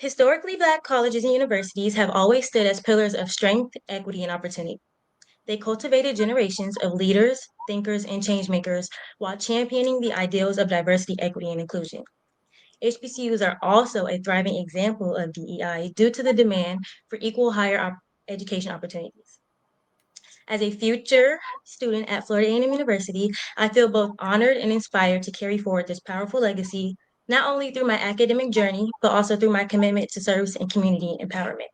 Historically, Black colleges and universities have always stood as pillars of strength, equity, and opportunity. They cultivated generations of leaders, thinkers, and changemakers while championing the ideals of diversity, equity, and inclusion. HBCUs are also a thriving example of DEI due to the demand for equal education opportunities. As a future student at Florida A&M University, I feel both honored and inspired to carry forward this powerful legacy, not only through my academic journey, but also through my commitment to service and community empowerment.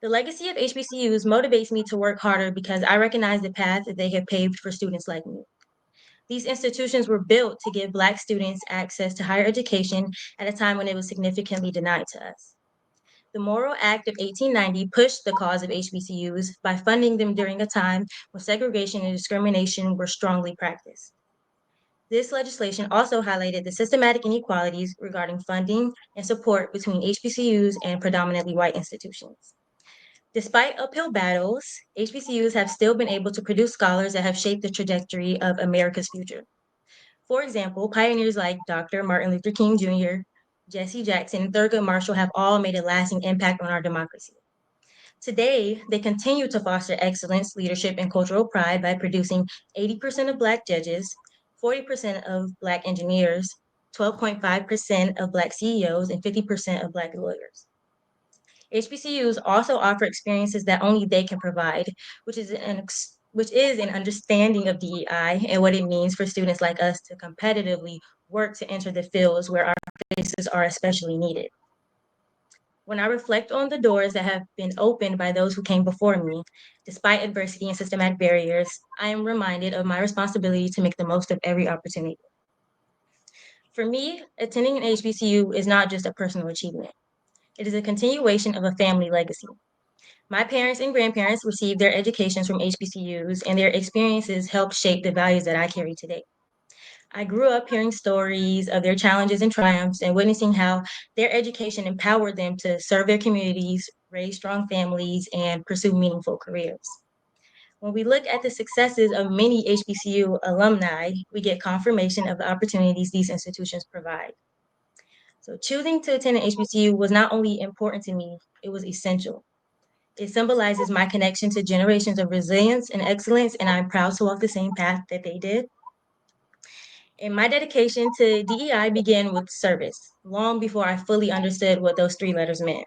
The legacy of HBCUs motivates me to work harder because I recognize the path that they have paved for students like me. These institutions were built to give Black students access to higher education at a time when it was significantly denied to us. The Moral Act of 1890 pushed the cause of HBCUs by funding them during a time when segregation and discrimination were strongly practiced. This legislation also highlighted the systematic inequalities regarding funding and support between HBCUs and predominantly white institutions. Despite uphill battles, HBCUs have still been able to produce scholars that have shaped the trajectory of America's future. For example, pioneers like Dr. Martin Luther King Jr., Jesse Jackson, and Thurgood Marshall have all made a lasting impact on our democracy. Today, they continue to foster excellence, leadership, and cultural pride by producing 80% of Black judges, 40% of Black engineers, 12.5% of Black CEOs, and 50% of Black lawyers. HBCUs also offer experiences that only they can provide, which is an understanding of DEI and what it means for students like us to competitively work to enter the fields where our faces are especially needed. When I reflect on the doors that have been opened by those who came before me, despite adversity and systematic barriers, I am reminded of my responsibility to make the most of every opportunity. For me, attending an HBCU is not just a personal achievement. It is a continuation of a family legacy. My parents and grandparents received their educations from HBCUs, and their experiences helped shape the values that I carry today. I grew up hearing stories of their challenges and triumphs and witnessing how their education empowered them to serve their communities, raise strong families, and pursue meaningful careers. When we look at the successes of many HBCU alumni, we get confirmation of the opportunities these institutions provide. So choosing to attend an HBCU was not only important to me, it was essential. It symbolizes my connection to generations of resilience and excellence, and I'm proud to walk the same path that they did. And my dedication to DEI began with service, long before I fully understood what those three letters meant.